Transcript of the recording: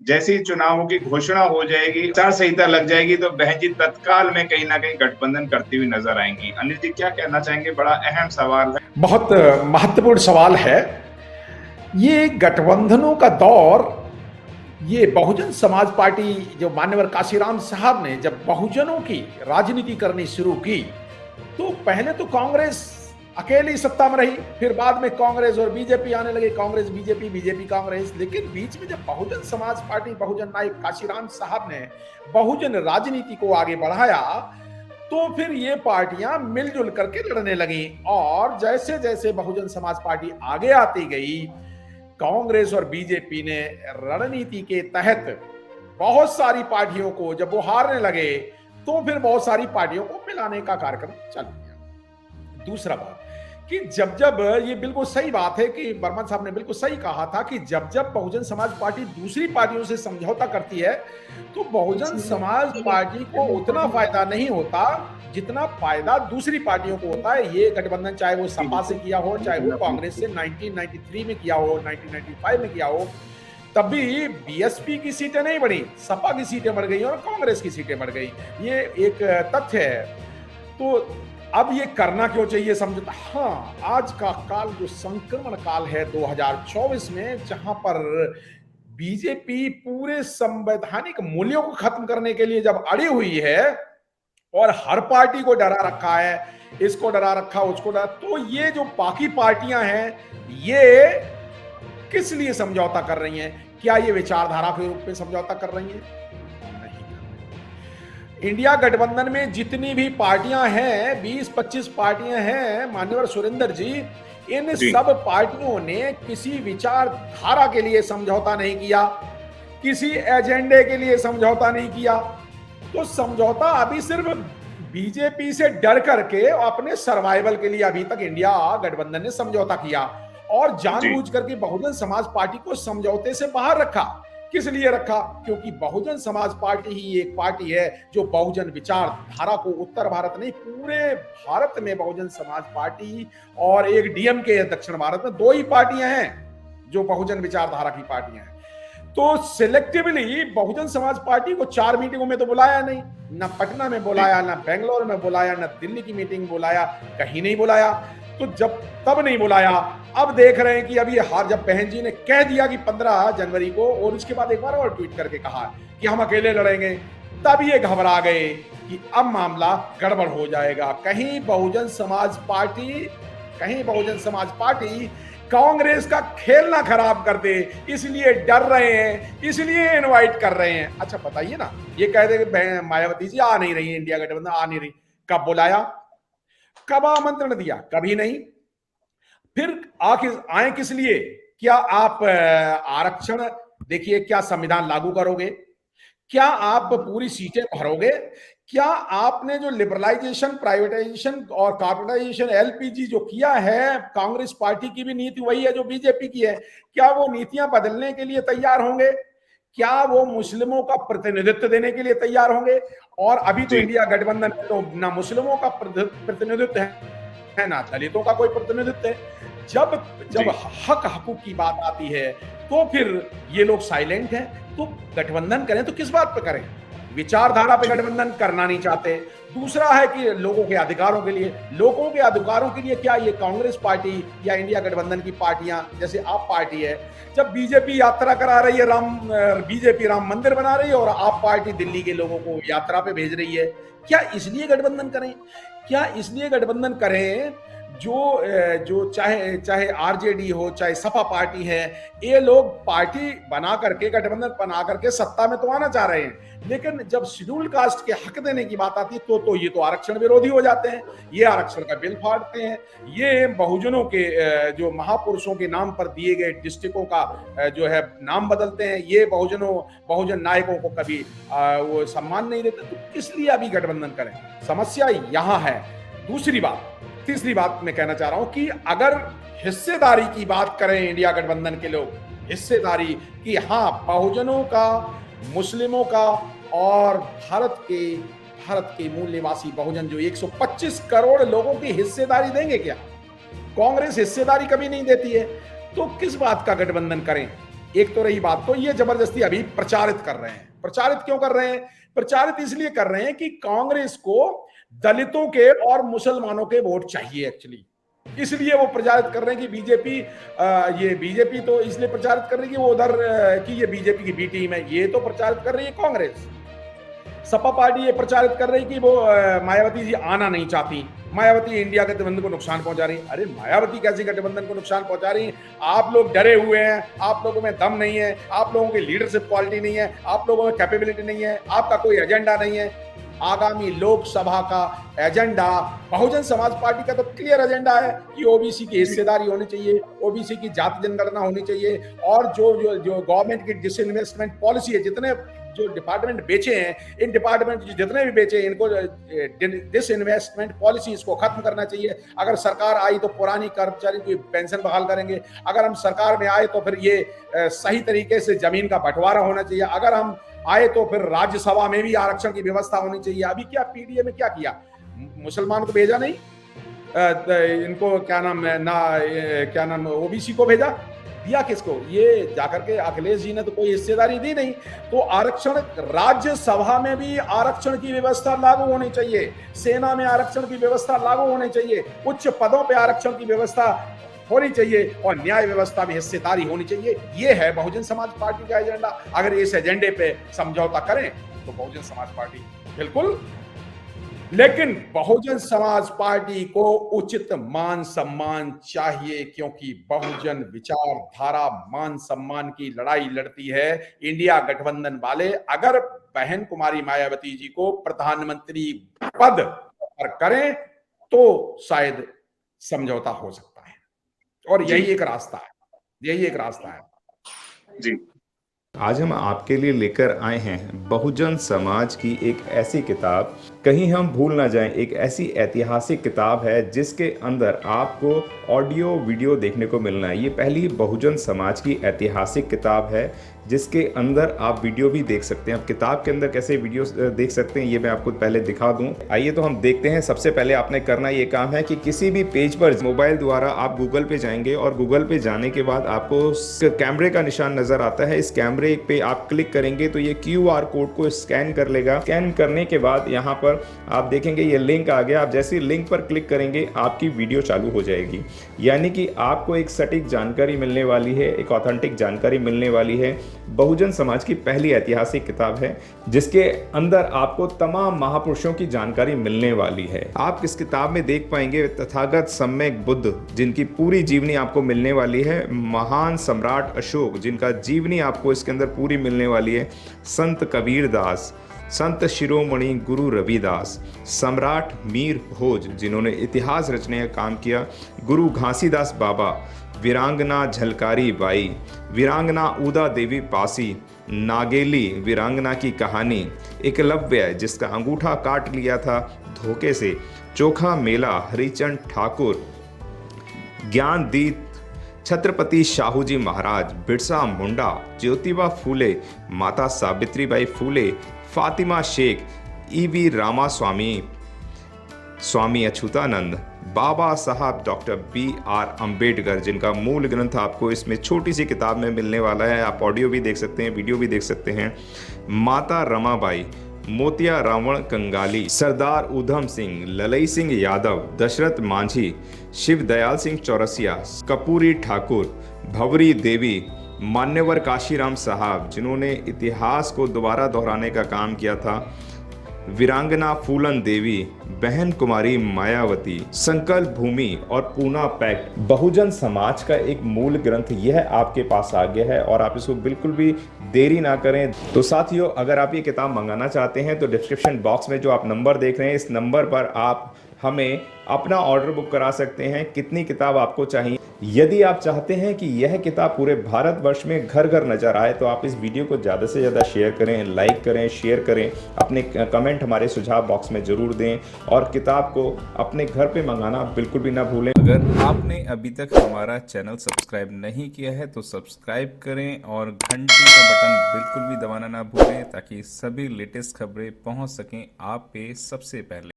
जैसे ही चुनावों की घोषणा हो जाएगी, आचार संहिता लग जाएगी, तो बहन जी तत्काल में कहीं ना कहीं गठबंधन करती हुई नजर आएंगी। अनिल जी क्या कहना चाहेंगे? बड़ा अहम सवाल है। बहुत महत्वपूर्ण सवाल है। ये गठबंधनों का दौर, ये बहुजन समाज पार्टी, जो मान्यवर काशीराम साहब ने जब बहुजनों की राजनीति करनी शुरू की, तो पहले तो कांग्रेस अकेली सत्ता में रही, फिर बाद में कांग्रेस और बीजेपी आने लगे, कांग्रेस बीजेपी, बीजेपी कांग्रेस। लेकिन बीच में जब बहुजन समाज पार्टी, बहुजन नायक काशीराम साहब ने बहुजन राजनीति को आगे बढ़ाया, तो फिर ये पार्टियां मिलजुल करके लड़ने लगी। और जैसे जैसे बहुजन समाज पार्टी आगे आती गई, कांग्रेस और बीजेपी ने रणनीति के तहत बहुत सारी पार्टियों को जब वो हारने लगे, तो फिर बहुत सारी पार्टियों को मिलाने का कार्यक्रम चल गया। दूसरा बात कि जब जब, ये बिल्कुल सही बात है कि बर्मन साहब ने बिल्कुल सही कहा था कि जब जब बहुजन समाज पार्टी दूसरी पार्टियों से समझौता करती है, तो बहुजन समाज पार्टी को उतना फायदा नहीं होता जितना फायदा दूसरी पार्टियों को होता है। ये गठबंधन चाहे वो सपा से किया हो, चाहे वो कांग्रेस से 1993 में किया हो, 1995 में किया हो, तब भी बीएसपी की सीटें नहीं बढ़ी, सपा की सीटें बढ़ गई और कांग्रेस की सीटें बढ़ गई। ये एक तथ्य है। तो अब ये करना क्यों चाहिए समझौता? हाँ, आज का काल जो संक्रमण काल है 2024 में, जहां पर बीजेपी पूरे संवैधानिक मूल्यों को खत्म करने के लिए जब अड़ी हुई है और हर पार्टी को डरा रखा है, इसको डरा रखा, उसको डरा, तो ये जो बाकी पार्टियां हैं, ये किस लिए समझौता कर रही हैं? क्या ये विचारधारा के रूप में समझौता कर रही हैं? नहीं कर रही। इंडिया गठबंधन में जितनी भी पार्टियां हैं, 20-25 पार्टियां हैं मान्यवर सुरेंद्र जी, इन सब पार्टियों ने किसी विचारधारा के लिए समझौता नहीं किया, किसी एजेंडे के लिए समझौता नहीं किया। तो समझौता अभी सिर्फ बीजेपी से डर करके अपने सर्वाइवल के लिए अभी तक इंडिया गठबंधन ने समझौता किया, और जानबूझ करके बहुजन समाज पार्टी को समझौते से बाहर रखा। किस लिए रखा? क्योंकि बहुजन समाज पार्टी ही एक पार्टी है जो बहुजन विचारधारा को, उत्तर भारत नहीं पूरे भारत में बहुजन समाज पार्टी और एक डीएमके है दक्षिण भारत में, दो ही पार्टियां हैं जो बहुजन विचारधारा की पार्टियां हैं। तो सिलेक्टिवली बहुजन समाज पार्टी को 4 मीटिंगों में तो बुलाया नहीं, ना पटना में बुलाया, ना बेंगलोर में बुलाया, ना दिल्ली की मीटिंग बुलाया, कहीं नहीं बुलाया। तो जब तब नहीं बुलाया, अब देख रहे हैं कि अभी हार, जब बहन जी ने कह दिया कि 15 जनवरी को, और उसके बाद एक बार और ट्वीट करके कहा कि हम अकेले लड़ेंगे, तब ये घबरा गए कि अब मामला गड़बड़ हो जाएगा। कहीं बहुजन समाज पार्टी कांग्रेस का खेल ना खराब कर दे, इसलिए डर रहे हैं, इसलिए इनवाइट कर रहे हैं। अच्छा बताइए ना, ये कह दे मायावती जी आ नहीं रही, इंडिया गठबंधन आ नहीं रही, कब बुलाया, कब आमंत्रण दिया? कभी नहीं। फिर आखिर आए किस लिए? क्या आप आरक्षण, देखिए, क्या संविधान लागू करोगे? क्या आप पूरी सीटें भरोगे? क्या आपने जो लिबरलाइजेशन, प्राइवेटाइजेशन और कॉर्पोरेटाइजेशन, एलपीजी जो किया है, कांग्रेस पार्टी की भी नीति वही है जो बीजेपी की है, क्या वो नीतियां बदलने के लिए तैयार होंगे? क्या वो मुस्लिमों का प्रतिनिधित्व देने के लिए तैयार होंगे? और अभी तो इंडिया गठबंधन में तो ना मुस्लिमों का प्रतिनिधित्व है, ना दलितों का कोई प्रतिनिधित्व है। जब हक हकूक की बात आती है, तो फिर ये लोग साइलेंट हैं। तो गठबंधन करें तो किस बात पे करें? विचारधारा पे गठबंधन करना नहीं चाहते। दूसरा है कि लोगों के अधिकारों के लिए क्या ये कांग्रेस पार्टी या इंडिया गठबंधन की पार्टियां, जैसे आप पार्टी है, जब बीजेपी यात्रा करा रही है, बीजेपी राम मंदिर बना रही है, और आप पार्टी दिल्ली के लोगों को यात्रा पे भेज रही है, क्या इसलिए गठबंधन करें? क्या इसलिए गठबंधन करें जो चाहे आरजेडी हो, चाहे सपा पार्टी है, ये लोग पार्टी बना करके, गठबंधन बना करके सत्ता में तो आना चाह रहे हैं, लेकिन जब शेड्यूल कास्ट के हक देने की बात आती है तो ये तो आरक्षण विरोधी हो जाते हैं, ये आरक्षण का बिल फाड़ते हैं, ये बहुजनों के जो महापुरुषों के नाम पर दिए गए डिस्ट्रिक्टों का जो है नाम बदलते हैं, ये बहुजन नायकों को कभी वो सम्मान नहीं देते। तो किस लिए अभी गठबंधन करें? समस्या यहां है। तीसरी बात मैं कहना चाह रहा हूं कि अगर हिस्सेदारी की बात करें इंडिया गठबंधन के लोग, हिस्सेदारी कि हाँ, बहुजनों का, मुस्लिमों का और भारत के मूल निवासी बहुजन जो 125 करोड़ लोगों की हिस्सेदारी देंगे क्या? कांग्रेस हिस्सेदारी कभी नहीं देती है, तो किस बात का गठबंधन करें? एक तो रही बात, तो ये जबरदस्ती अभी प्रचारित कर रहे हैं। प्रचारित क्यों कर रहे हैं? प्रचारित इसलिए कर रहे हैं कि कांग्रेस को दलितों के और मुसलमानों के वोट चाहिए एक्चुअली, इसलिए वो प्रचारित कर रहे हैं कि बीजेपी, ये बीजेपी तो इसलिए प्रचारित कर रही है कि वो उधर कि ये बीजेपी की बी टीम है, ये तो प्रचारित कर रही है कांग्रेस। सपा पार्टी ये प्रचारित कर रही कि वो मायावती जी आना नहीं चाहती, मायावती इंडिया गठबंधन को नुकसान पहुंचा रही। अरे मायावती कैसे गठबंधन को नुकसान पहुंचा रही? आप लोग डरे हुए हैं, आप लोगों में दम नहीं है, आप लोगों की लीडरशिप क्वालिटी नहीं है, आप लोगों में कैपेबिलिटी नहीं है, आपका कोई एजेंडा नहीं है। आगामी लोकसभा का एजेंडा बहुजन समाज पार्टी का तो क्लियर एजेंडा है कि ओबीसी की हिस्सेदारी होनी चाहिए, ओबीसी की जाति जनगणना होनी चाहिए, और जो जो जो गवर्नमेंट की डिसइन्वेस्टमेंट पॉलिसी है, जितने जो डिपार्टमेंट बेचे हैं, इन डिपार्टमेंट जितने भी बेचे इनको डिसइन्वेस्टमेंट पॉलिसी इसको खत्म करना चाहिए। अगर सरकार आई तो पुरानी कर्मचारी की पेंशन बहाल करेंगे, अगर हम सरकार में आए तो फिर ये सही तरीके से जमीन का बंटवारा होना चाहिए, अगर हम आए तो फिर राज्यसभा में भी आरक्षण की व्यवस्था होनी चाहिए। अभी क्या पीडीए में क्या किया? मुसलमान को भेजा नहीं, इनको क्या नाम है ना, क्या नाम, ओबीसी को भेजा, दिया किसको? ये जाकर के अखिलेश जी ने तो कोई हिस्सेदारी दी नहीं। तो आरक्षण, राज्यसभा में भी आरक्षण की व्यवस्था लागू होनी चाहिए, सेना में आरक्षण की व्यवस्था लागू होनी चाहिए, उच्च पदों पे आरक्षण की व्यवस्था होनी चाहिए, और न्याय व्यवस्था में हिस्सेदारी होनी चाहिए। ये है बहुजन समाज पार्टी का एजेंडा। अगर इस एजेंडे पे समझौता करें तो बहुजन समाज पार्टी बिल्कुल, लेकिन बहुजन समाज पार्टी को उचित मान सम्मान चाहिए, क्योंकि बहुजन विचारधारा मान सम्मान की लड़ाई लड़ती है। इंडिया गठबंधन वाले अगर बहन कुमारी मायावती जी को प्रधानमंत्री पद पर करें तो शायद समझौता हो सकता है, और यही एक रास्ता है, यही एक रास्ता है। जी, आज हम आपके लिए लेकर आए हैं बहुजन समाज की एक ऐसी किताब, कहीं हम भूल ना जाएं, एक ऐसी ऐतिहासिक किताब है जिसके अंदर आपको ऑडियो वीडियो देखने को मिलना है। ये पहली बहुजन समाज की ऐतिहासिक किताब है जिसके अंदर आप वीडियो भी देख सकते हैं। आप किताब के अंदर कैसे वीडियो देख सकते हैं ये मैं आपको पहले दिखा दूं। आइए तो हम देखते हैं। सबसे पहले आपने करना ये काम है कि किसी भी पेज पर मोबाइल द्वारा आप गूगल पे जाएंगे, और गूगल पे जाने के बाद आपको कैमरे का निशान नजर आता है। इस कैमरे पे आप क्लिक करेंगे तो ये QR कोड को स्कैन कर लेगा। स्कैन करने के बाद यहाँ पर आप देखेंगे ये लिंक आ गया। आप जैसे ही लिंक पर क्लिक करेंगे आपकी वीडियो चालू हो जाएगी, यानी कि आपको एक सटीक जानकारी मिलने वाली है, एक ऑथेंटिक जानकारी मिलने वाली है। बहुजन समाज की पहली ऐतिहासिक किताब है जिसके अंदर आपको तमाम महापुरुषों की जानकारी मिलने वाली है। आप इस किताब में देख पाएंगे तथागत सम्यक बुद्ध, जिनकी पूरी जीवनी आपको मिलने वाली है। महान सम्राट अशोक, जिनका जीवनी आपको इसके अंदर पूरी मिलने वाली है। संत कबीर दास, संत शिरोमणि गुरु रविदास, सम्राट मीर भोज, जिन्होंने इतिहास रचने का काम किया, गुरु घासीदास बाबा, वीरांगना झलकारी बाई, वीरांगना उदा देवी पासी, नागेली वीरांगना की कहानी, एकलव्य जिसका अंगूठा काट लिया था धोखे से, चोखा मेला हरिचंद ठाकुर, ज्ञानदीप छत्रपति शाहू जी महाराज, बिरसा मुंडा, ज्योतिबा फूले, माता सावित्रीबाई फूले, फातिमा शेख, E.V. रामास्वामी, स्वामी अच्युतानंद, बाबा साहब डॉक्टर B.R. अम्बेडकर, जिनका मूल ग्रंथ आपको इसमें छोटी सी किताब में मिलने वाला है। आप ऑडियो भी देख सकते हैं, वीडियो भी देख सकते हैं। माता रमाबाई, मोतिया रावण कंगाली, सरदार उधम सिंह, ललई सिंह यादव, दशरथ मांझी, शिव दयाल सिंह चौरसिया, कपूरी ठाकुर, भवरी देवी, मान्यवर काशीराम साहब, जिन्होंने इतिहास को दोबारा दोहराने का काम किया था, वीरांगना फूलन देवी, बहन कुमारी मायावती, संकल्प भूमि और पूना पैक्ट। बहुजन समाज का एक मूल ग्रंथ यह आपके पास आ गया है और आप इसको बिल्कुल भी देरी ना करें। तो साथियों, अगर आप ये किताब मंगाना चाहते हैं तो डिस्क्रिप्शन बॉक्स में जो आप नंबर देख रहे हैं, इस नंबर पर आप हमें अपना ऑर्डर बुक करा सकते हैं। कितनी किताब आपको चाहिए? यदि आप चाहते हैं कि यह किताब पूरे भारतवर्ष में घर घर नजर आए तो आप इस वीडियो को ज़्यादा से ज़्यादा शेयर करें, लाइक करें, शेयर करें, अपने कमेंट हमारे सुझाव बॉक्स में ज़रूर दें, और किताब को अपने घर पे मंगाना बिल्कुल भी ना भूलें। अगर आपने अभी तक हमारा चैनल सब्सक्राइब नहीं किया है तो सब्सक्राइब करें और घंटी का बटन बिल्कुल भी दबाना ना भूलें, ताकि सभी लेटेस्ट खबरें पहुंच सकें आप पे सबसे पहले।